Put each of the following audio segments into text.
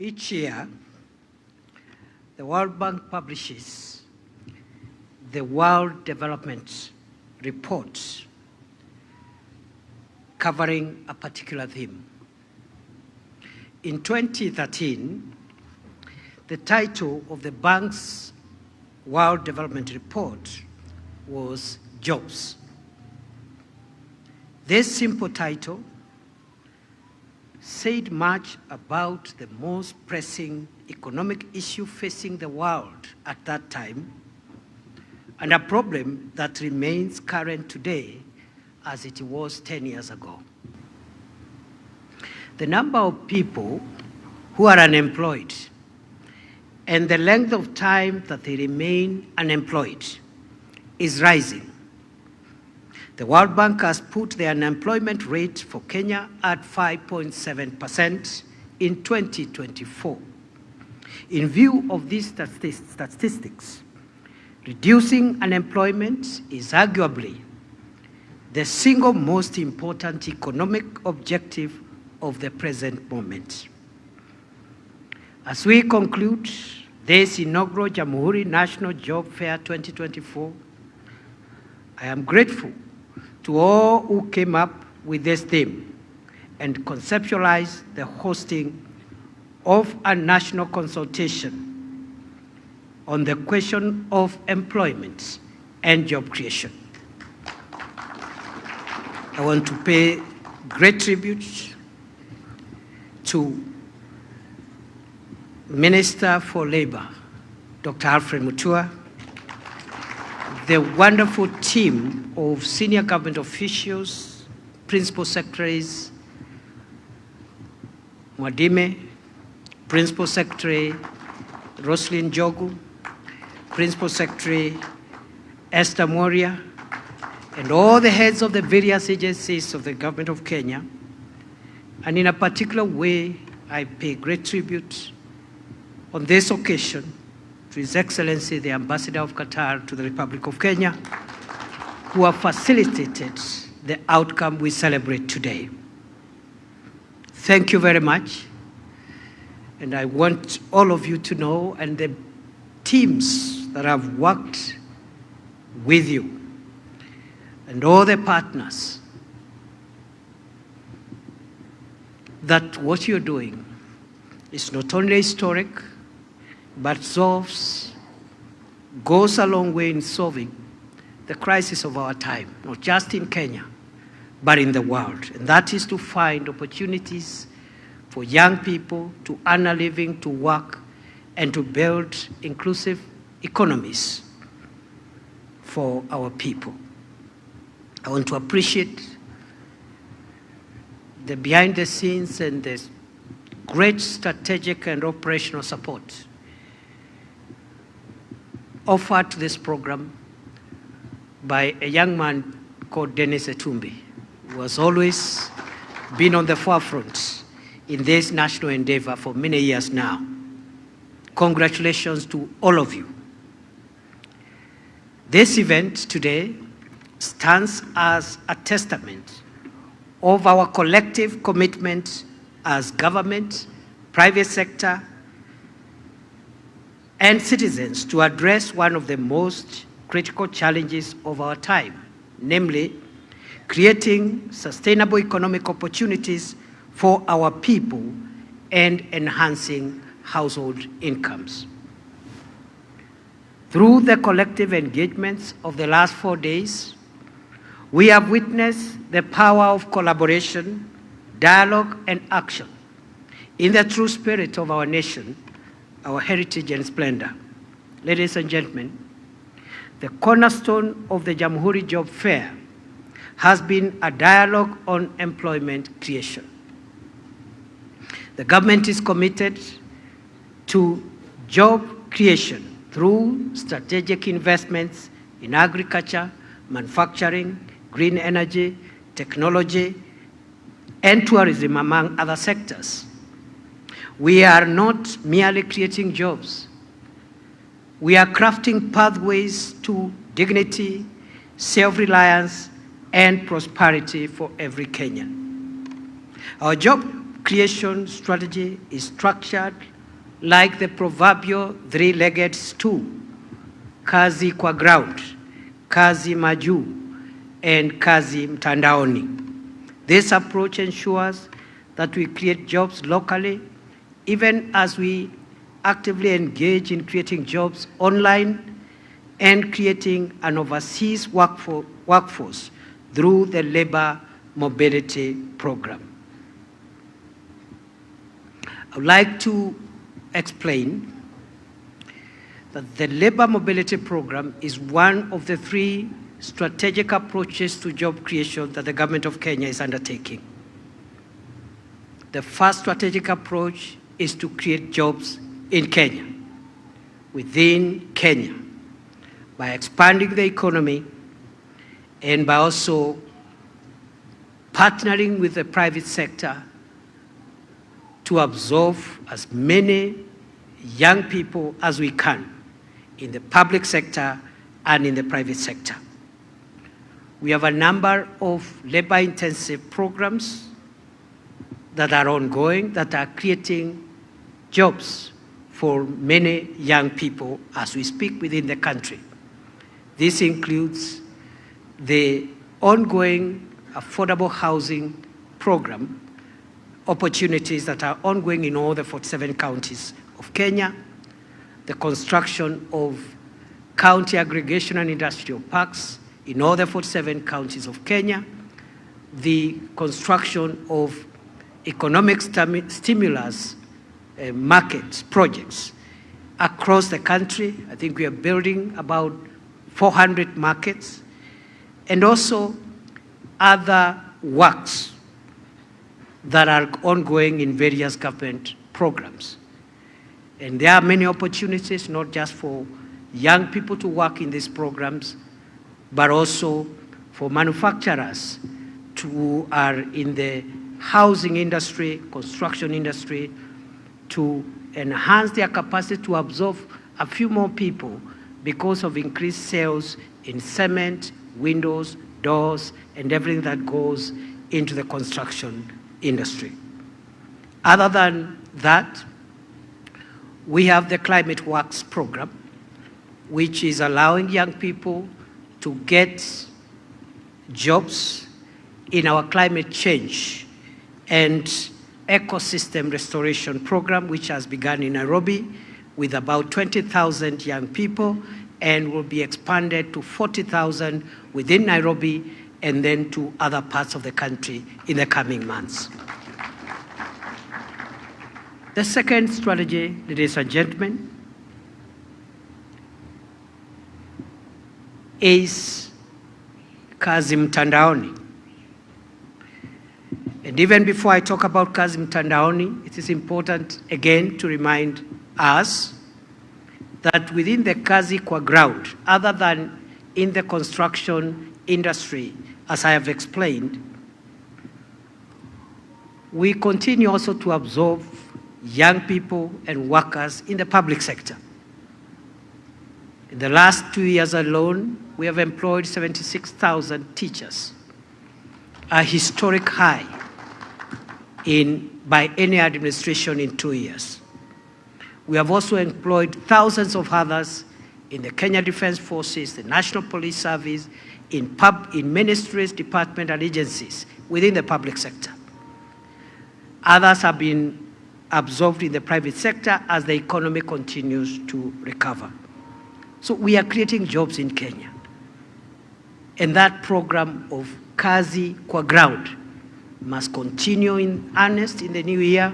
Each year, the World Bank publishes the World Development Report covering a particular theme. In 2013, the title of the bank's World Development Report was Jobs. This simple title said much about the most pressing economic issue facing the world at that time, and a problem that remains current today as it was 10 years ago. The number of people who are unemployed and the length of time that they remain unemployed is rising. The World Bank has put the unemployment rate for Kenya at 5.7% in 2024. In view of these statistics, reducing unemployment is arguably the single most important economic objective of the present moment. As we conclude this inaugural Jamhuri National Job Fair 2024, I am grateful to all who came up with this theme and conceptualized the hosting of a national consultation on the question of employment and job creation. I want to pay great tribute to Minister for Labor, Dr. Alfred Mutua, the wonderful team of senior government officials, principal secretaries, Mwadime, Principal Secretary Roslyn Jogu, Principal Secretary Esther Moria, and all the heads of the various agencies of the government of Kenya. And in a particular way, I pay great tribute on this occasion to His Excellency, the Ambassador of Qatar to the Republic of Kenya, who have facilitated the outcome we celebrate today. Thank you very much. And I want all of you to know, and the teams that have worked with you, and all the partners, that what you're doing is not only historic, but goes a long way in solving the crisis of our time, not just in Kenya, but in the world. And that is to find opportunities for young people to earn a living, to work, and to build inclusive economies for our people. I want to appreciate the behind the scenes and the great strategic and operational support offered to this program by a young man called Dennis Etumbi, who has always been on the forefront in this national endeavor for many years now. Congratulations to all of you. This event today stands as a testament of our collective commitment as government, private sector, and citizens to address one of the most critical challenges of our time, namely creating sustainable economic opportunities for our people and enhancing household incomes. Through the collective engagements of the last 4 days, we have witnessed the power of collaboration, dialogue, and action in the true spirit of our nation, our heritage and splendor. Ladies and gentlemen, the cornerstone of the Jamhuri Job Fair has been a dialogue on employment creation. The government is committed to job creation through strategic investments in agriculture, manufacturing, green energy, technology, and tourism, among other sectors. We are not merely creating jobs. We are crafting pathways to dignity, self-reliance, and prosperity for every Kenyan. Our job creation strategy is structured like the proverbial three-legged stool: kazi kwa ground, kazi majuu, and kazi mtandaoni. This approach ensures that we create jobs locally, even as we actively engage in creating jobs online and creating an overseas workforce through the labor mobility program. I would like to explain that the labor mobility program is one of the three strategic approaches to job creation that the government of Kenya is undertaking. The first strategic approach is to create jobs in Kenya, within Kenya, by expanding the economy and by also partnering with the private sector to absorb as many young people as we can in the public sector and in the private sector. We have a number of labor-intensive programs that are ongoing that are creating jobs for many young people as we speak within the country. This includes the ongoing affordable housing program opportunities that are ongoing in all the 47 counties of Kenya, the construction of county aggregation and industrial parks in all the 47 counties of Kenya, the construction of economic stimulus market projects across the country. I think we are building about 400 markets, and also other works that are ongoing in various government programs. And there are many opportunities, not just for young people to work in these programs, but also for manufacturers who are in the housing industry, construction industry, to enhance their capacity to absorb a few more people because of increased sales in cement, windows, doors, and everything that goes into the construction industry. Other than that, we have the Climate Works program, which is allowing young people to get jobs in our climate change and ecosystem restoration program, which has begun in Nairobi with about 20,000 young people and will be expanded to 40,000 within Nairobi and then to other parts of the country in the coming months. The second strategy, ladies and gentlemen, is kazi mtandaoni. And even before I talk about kazi mtandaoni, it is important again to remind us that within the kazi kwa ground, other than in the construction industry, as I have explained, we continue also to absorb young people and workers in the public sector. In the last 2 years alone, we have employed 76,000 teachers, a historic high by any administration in 2 years. We have also employed thousands of others in the Kenya Defense Forces, the National Police Service, in ministries, departments, and agencies within the public sector. Others have been absorbed in the private sector as the economy continues to recover. So we are creating jobs in Kenya. And that program of kazi kwa ground must continue in earnest in the new year,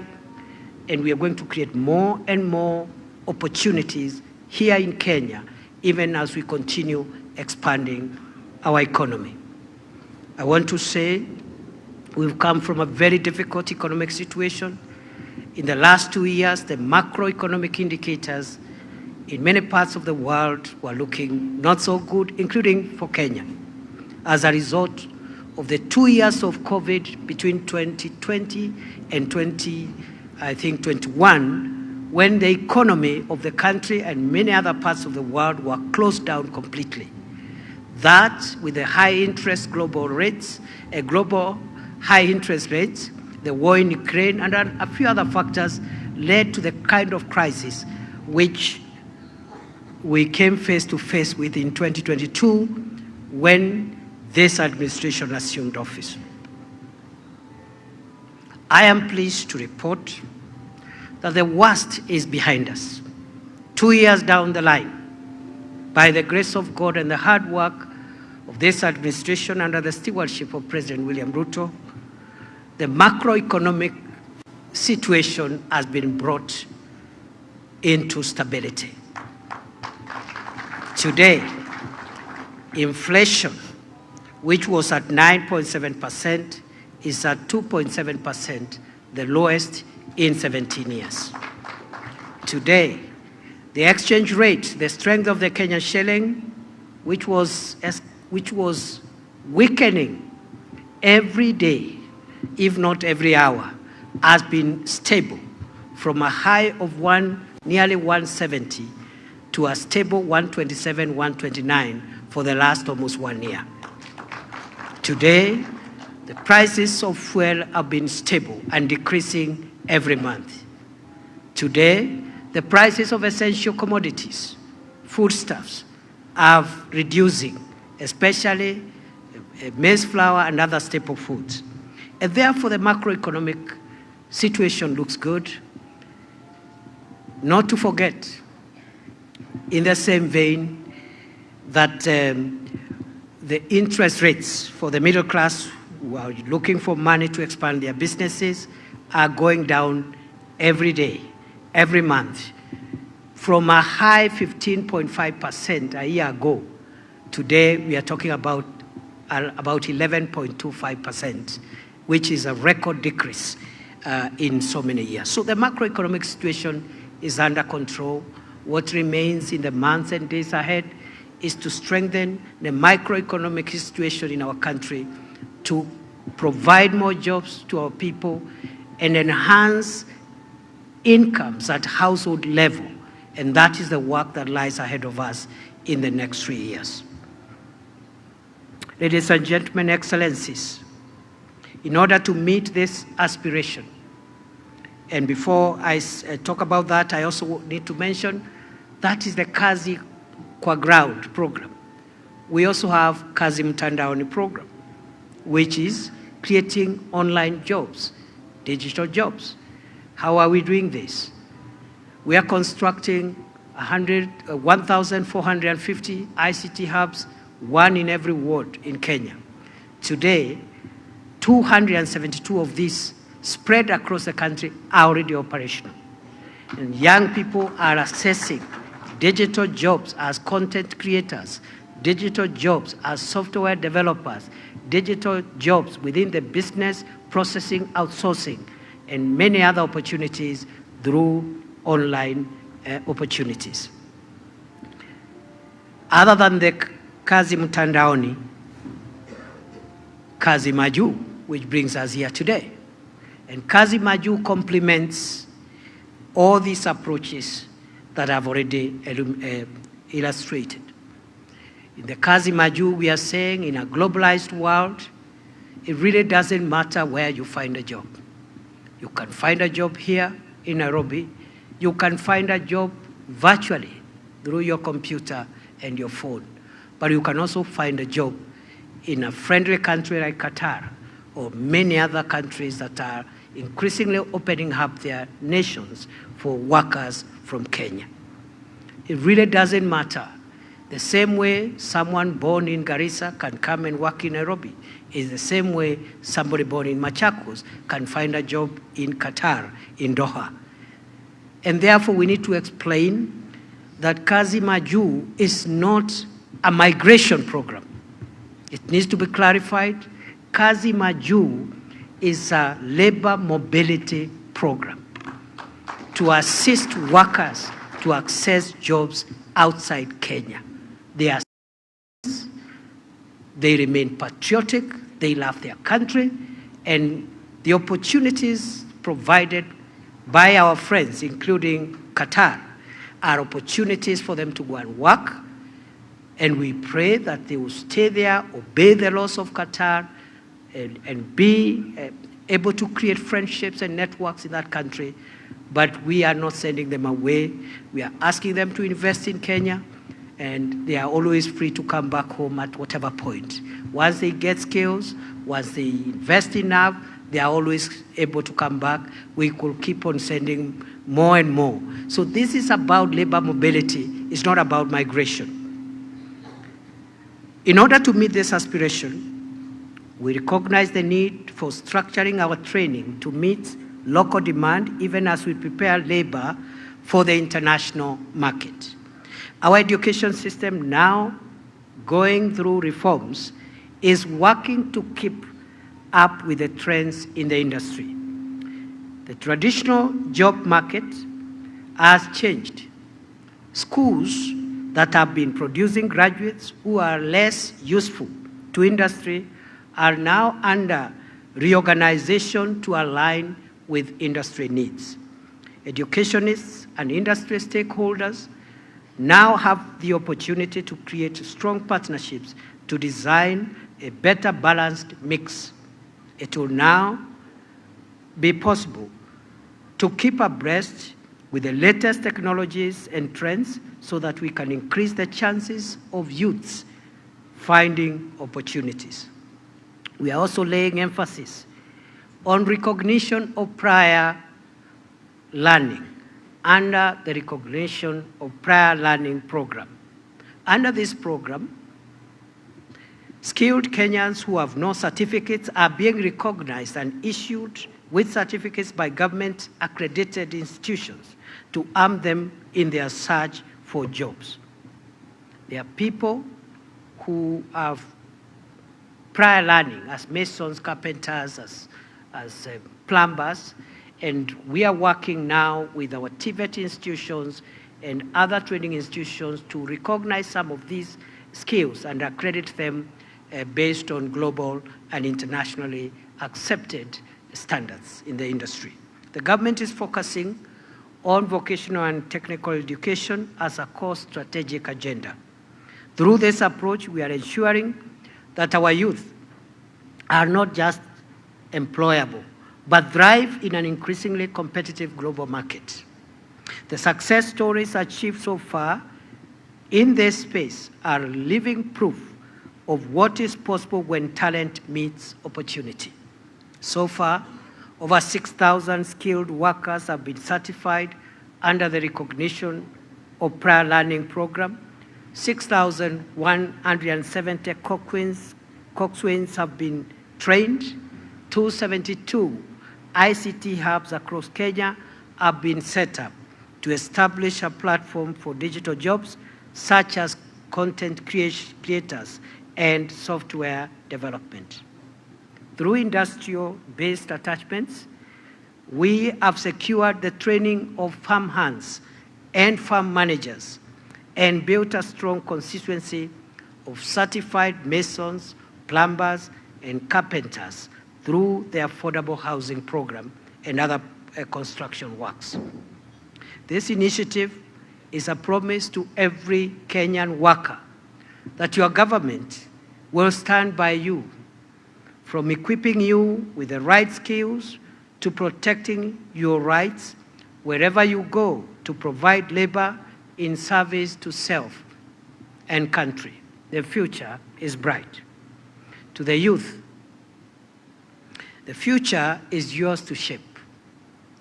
and we are going to create more and more opportunities here in Kenya, even as we continue expanding our economy. I want to say we've come from a very difficult economic situation. In the last 2 years, the macroeconomic indicators in many parts of the world were looking not so good, including for Kenya, as a result of the 2 years of COVID between 2020 and 2021, when the economy of the country and many other parts of the world were closed down completely. That, with the high interest global rates, global high interest rates, the war in Ukraine, and a few other factors led to the kind of crisis which we came face to face with in 2022 when this administration assumed office. I am pleased to report that the worst is behind us. 2 years down the line, by the grace of God and the hard work of this administration under the stewardship of President William Ruto, the macroeconomic situation has been brought into stability. Today, inflation, which was at 9.7%, is at 2.7%, the lowest in 17 years. Today, the exchange rate, the strength of the Kenyan shilling, which was weakening every day, if not every hour, has been stable from a high of nearly 170 to a stable 127, 129 for the last almost 1 year. Today, the prices of fuel have been stable and decreasing every month. Today, the prices of essential commodities, foodstuffs, are reducing, especially maize flour and other staple foods. And therefore, the macroeconomic situation looks good. Not to forget, in the same vein, that the interest rates for the middle class who are looking for money to expand their businesses are going down every day, every month. From a high 15.5% a year ago, today we are talking about 11.25%, which is a record decrease in so many years. So the macroeconomic situation is under control. What remains in the months and days ahead is to strengthen the microeconomic situation in our country, to provide more jobs to our people and enhance incomes at household level. And that is the work that lies ahead of us in the next 3 years. Ladies and gentlemen, excellencies, in order to meet this aspiration, and before I talk about that, I also need to mention that is the Kazi Kwa Ground program. We also have Kazi Mtandaoni program, which is creating online jobs, digital jobs. How are we doing this? We are constructing 1,450 ICT hubs, one in every ward in Kenya. Today, 272 of these spread across the country are already operational. And young people are accessing digital jobs as content creators, digital jobs as software developers, digital jobs within the business processing, outsourcing, and many other opportunities through online opportunities. Other than the Kazi Mtandaoni, Kazi Maju, which brings us here today. And Kazi Maju complements all these approaches that I've already illustrated. In the Kazi Maju, we are saying in a globalized world, it really doesn't matter where you find a job. You can find a job here in Nairobi. You can find a job virtually through your computer and your phone. But you can also find a job in a friendly country like Qatar or many other countries that are increasingly opening up their nations for workers from Kenya. It really doesn't matter. The same way someone born in Garissa can come and work in Nairobi is the same way somebody born in Machakos can find a job in Qatar, in Doha. And therefore, we need to explain that Kazi Maju is not a migration program. It needs to be clarified. Kazi Maju is a labor mobility program to assist workers to access jobs outside Kenya. They remain patriotic, they love their country, and the opportunities provided by our friends, including Qatar, are opportunities for them to go and work. And we pray that they will stay there, obey the laws of Qatar, and be able to create friendships and networks in that country, but we are not sending them away. We are asking them to invest in Kenya, and they are always free to come back home at whatever point. Once they get skills, once they invest enough, they are always able to come back. We could keep on sending more and more. So this is about labor mobility. It's not about migration. In order to meet this aspiration, we recognize the need for structuring our training to meet local demand, even as we prepare labor for the international market. Our education system, now going through reforms, is working to keep up with the trends in the industry. The traditional job market has changed. Schools that have been producing graduates who are less useful to industry are now under reorganization to align with industry needs. Educationists and industry stakeholders now have the opportunity to create strong partnerships to design a better balanced mix. It will now be possible to keep abreast with the latest technologies and trends so that we can increase the chances of youths finding opportunities. We are also laying emphasis on recognition of prior learning under the Recognition of Prior Learning Program. Under this program, skilled Kenyans who have no certificates are being recognized and issued with certificates by government-accredited institutions to arm them in their search for jobs. There are people who have prior learning as masons, carpenters, as plumbers, and we are working now with our TVET institutions and other training institutions to recognize some of these skills and accredit them based on global and internationally accepted standards in the industry. The government is focusing on vocational and technical education as a core strategic agenda. Through this approach, we are ensuring that our youth are not just employable, but thrive in an increasingly competitive global market. The success stories achieved so far in this space are living proof of what is possible when talent meets opportunity. So far, over 6,000 skilled workers have been certified under the Recognition of Prior Learning Program. 6,170 coxswains have been trained. 272 ICT hubs across Kenya have been set up to establish a platform for digital jobs, such as content creators and software development. Through industrial-based attachments, we have secured the training of farm hands and farm managers and built a strong constituency of certified masons, plumbers, and carpenters through the affordable housing program and other construction works. This initiative is a promise to every Kenyan worker that your government will stand by you, from equipping you with the right skills to protecting your rights wherever you go to provide labor in service to self and country. The future is bright. To the youth, the future is yours to shape.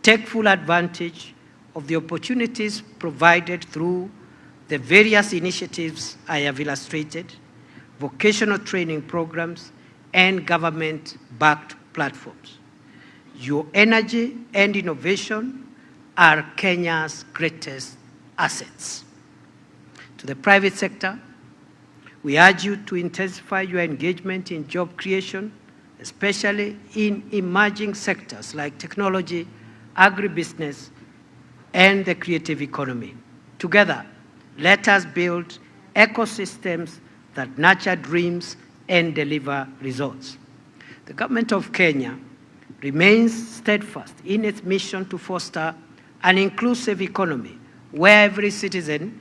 Take full advantage of the opportunities provided through the various initiatives I have illustrated, vocational training programs, and government-backed platforms. Your energy and innovation are Kenya's greatest assets. To the private sector, we urge you to intensify your engagement in job creation, especially in emerging sectors like technology, agribusiness, and the creative economy. Together, let us build ecosystems that nurture dreams and deliver results. The government of Kenya remains steadfast in its mission to foster an inclusive economy where every citizen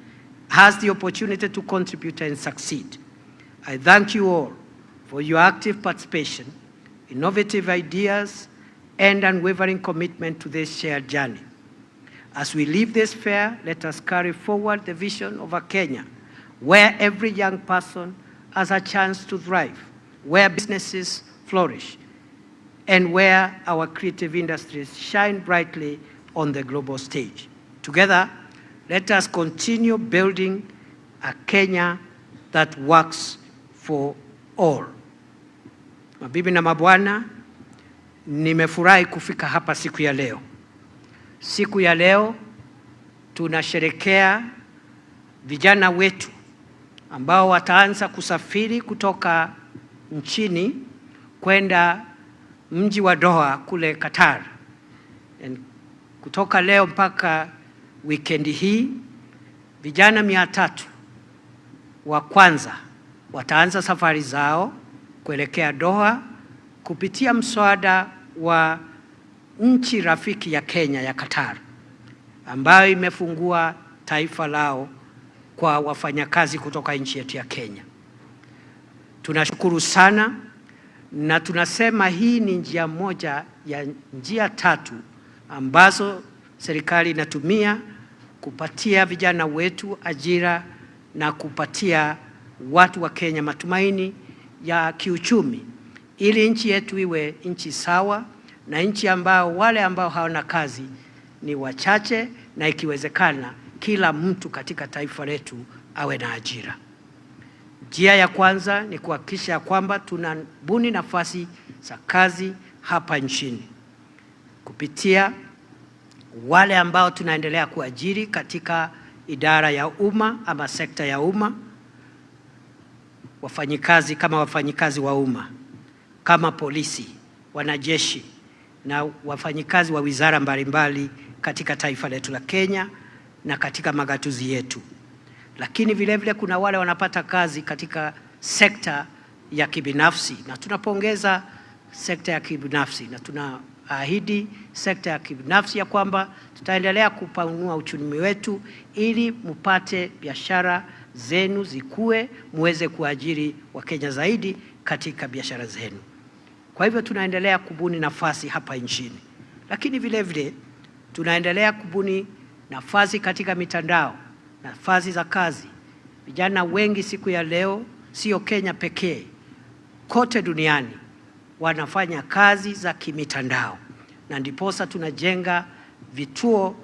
has the opportunity to contribute and succeed. I thank you all for your active participation, innovative ideas, and unwavering commitment to this shared journey. As we leave this fair, let us carry forward the vision of a Kenya where every young person has a chance to thrive, where businesses flourish, and where our creative industries shine brightly on the global stage. Together, let us continue building a Kenya that works for all. Mabibi na mabwana, nimefurahi kufika hapa siku ya leo. Siku ya leo tunasherekea vijana wetu ambao wataanza kusafiri kutoka nchini kwenda mji wa Doha kule Qatar. Kutoka leo mpaka wikendi hii, vijana 300 wa kwanza wataanza safari zao kuelekea Doha kupitia mswada wa nchi rafiki ya Kenya ya Qatar, ambayo imefungua taifa lao kwa wafanyakazi kutoka nchi yetu ya Kenya. Tunashukuru sana na tunasema hii ni njia moja ya njia 3 ambazo serikali inatumia kupatia vijana wetu ajira na kupatia watu wa Kenya matumaini ya kiuchumi, ili nchi yetu iwe nchi sawa na nchi ambao wale ambao hawana kazi ni wachache, na ikiwezekana kila mtu katika taifa letu awe na ajira. Njia ya kwanza ni kuhakikisha kwamba tunabuni nafasi za kazi hapa nchini kupitia wale ambao tunaendelea kuajiri katika idara ya umma ama sekta ya umma, wafanyikazi kama wafanyikazi wa umma, kama polisi, wanajeshi na wafanyikazi wa wizara mbalimbali katika taifa letu la Kenya na katika magatuzi yetu. Lakini vile vile kuna wale wanapata kazi katika sekta ya kibinafsi, na tunapongeza sekta ya kibinafsi na tunaahidi sekta ya kibinafsi ya kwamba tutaendelea kupanua uchumi wetu ili mpate biashara zenu zikue, muweze kuajiri Wakenya zaidi katika biashara zenu. Kwa hivyo tunaendelea kubuni nafasi hapa nchini, lakini vile vile tunaendelea kubuni nafasi katika mitandao, nafasi za kazi. Vijana wengi siku ya leo, sio Kenya pekee, kote duniani wanafanya kazi za kimitandao, na ndiposa tunajenga vituo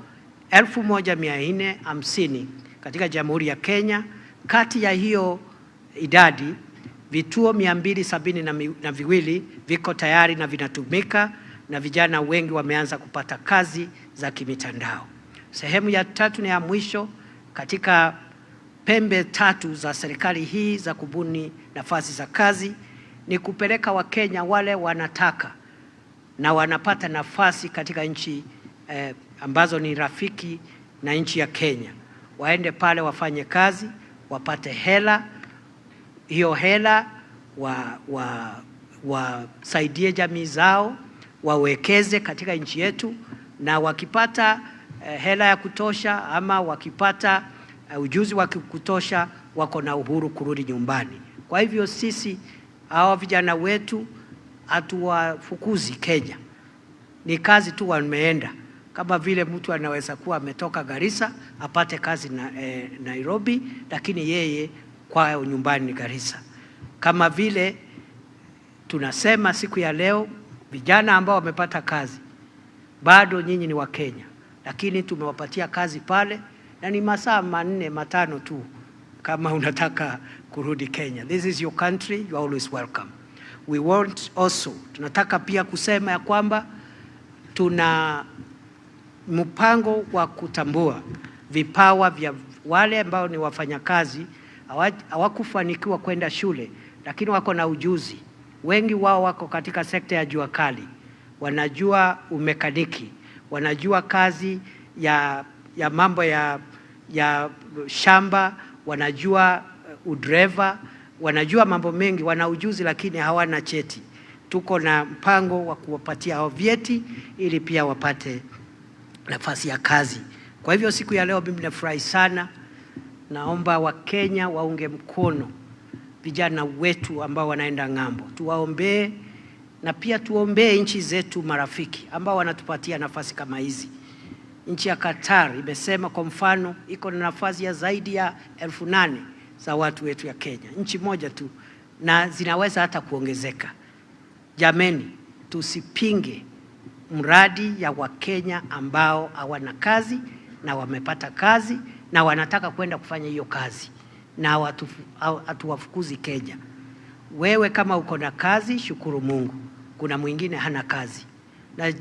1450 katika Jamhuri ya Kenya. Kati ya hiyo idadi, vituo 272 viko tayari na vinatumika, na vijana wengi wameanza kupata kazi za kimitandao. Sehemu ya 3 na ya mwisho katika pembe 3 za serikali hii za kubuni nafasi za kazi ni kupeleka Wakenya wale wanataka na wanapata nafasi katika nchi ambazo ni rafiki na nchi ya Kenya, waende pale wafanye kazi, wapate hela. Hiyo hela wasaidie jamii zao, wawekeze katika nchi yetu, na wakipata hela ya kutosha ama wakipata ujuzi wa kutosha, wako na uhuru kurudi nyumbani. Kwa hivyo sisi hawa vijana wetu hatuwafukuzi Kenya, ni kazi tu wameenda. Kama vile mtu anaweza kuwa ametoka Garissa apate kazi Nairobi, lakini yeye kwao nyumbani ni Garissa. Kama vile tunasema siku ya leo, vijana ambao wamepata kazi, bado nyinyi ni wa Kenya, lakini tumewapatia kazi pale na ni masaa 4-5 tu kama unataka kurudi Kenya. This is your country, you are always welcome. We want also, tunataka pia kusema ya kwamba tuna mpango wa kutambua vipawa vya wale ambao ni wafanyakazi hawakufanikiwa kwenda shule, lakini wako na ujuzi. Wengi wao wako katika sekta ya jua kali, wanajua umekaniki, wanajua kazi ya mambo ya shamba, wanajua udreva, wanajua mambo mengi, wana ujuzi lakini hawana cheti. Tuko na mpango wa kuwapatia hao vyeti ili pia wapate nafasi ya kazi. Kwa hivyo siku ya leo mimi nafurahi sana. Naomba Wakenya waunge mkono vijana wetu ambao wanaenda ng'ambo. Tuwaombee na pia tuombee nchi zetu marafiki ambao wanatupatia nafasi kama hizi. Nchi ya Qatar imesema kwa mfano iko na nafasi ya zaidi ya 8,000 za watu wetu ya Kenya, nchi moja tu, na zinaweza hata kuongezeka. Jameni, tusipinge mradi ya Wakenya ambao hawana kazi na wamepata kazi na wanataka kwenda kufanya hiyo kazi, na hatuwafukuzi Kenya. Wewe kama uko na kazi, shukuru Mungu. Kuna mwingine hana kazi, na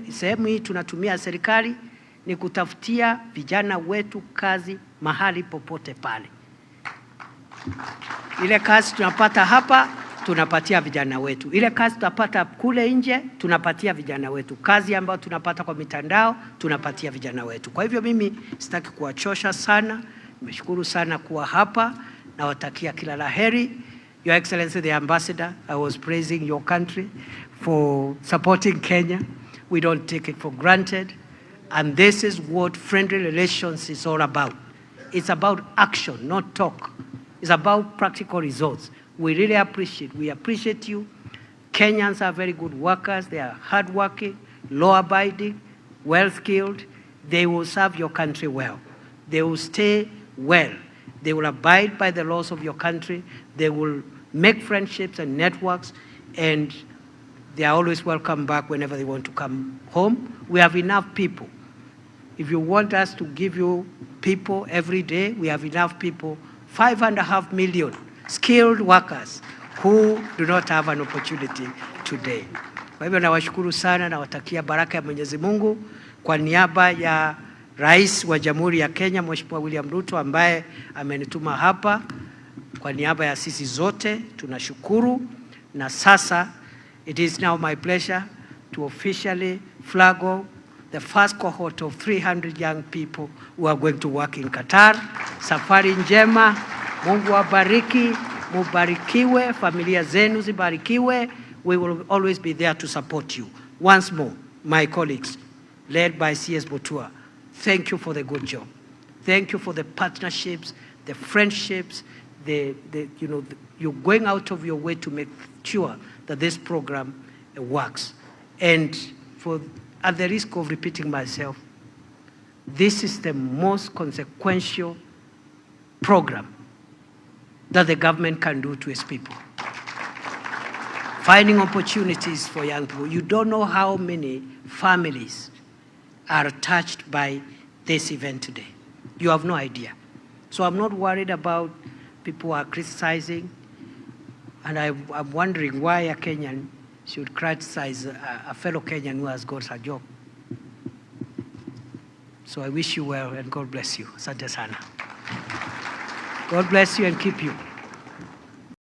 sehemu hii tunatumia serikali ni kutafutia vijana wetu kazi mahali popote pale. Ile kazi tunapata hapa tunapatia vijana wetu, ile kazi tunapata kule nje tunapatia vijana wetu, kazi ambayo tunapata kwa mitandao tunapatia vijana wetu. Kwa hivyo mimi sitaki kuwachosha sana, nimeshukuru sana kuwa hapa na watakia kila laheri. Your Excellency the Ambassador, I was praising your country for supporting Kenya. We don't take it for granted. And this is what friendly relations is all about. It's about action, not talk. It's about practical results. We really appreciate you. Kenyans are very good workers. They are hardworking, law-abiding, well-skilled. They will serve your country well. They will stay well. They will abide by the laws of your country. They will make friendships and networks, and they are always welcome back whenever they want to come home. We have enough people. If you want us to give you people every day, we have enough people, 5.5 million skilled workers who do not have an opportunity today. Kwa hivyo nawashukuru sana, nawatakia baraka ya Mwenyezi Mungu kwa niaba ya Rais wa Jamhuri ya Kenya Mheshimiwa William Ruto ambaye amenituma hapa. Kwa niaba ya sisi zote tunashukuru, na sasa it is now my pleasure to officially flag off the first cohort of 300 young people who are going to work in Qatar. Safari njema, Mungu awabariki, mubarikiwe, familia zenu zibarikiwe. We will always be there to support you. Once more, my colleagues, led by CS Mutua, thank you for the good job. Thank you for the partnerships, the friendships, you're going out of your way to make sure that this program works. And at the risk of repeating myself, this is the most consequential program that the government can do to its people. Finding opportunities for young people. You don't know how many families are touched by this event today. You have no idea. So I'm not worried about people who are criticizing, and I'm wondering why a Kenyan should criticize a fellow Kenyan who has got a job. So I wish you well and God bless you. Asante sana. God bless you and keep you.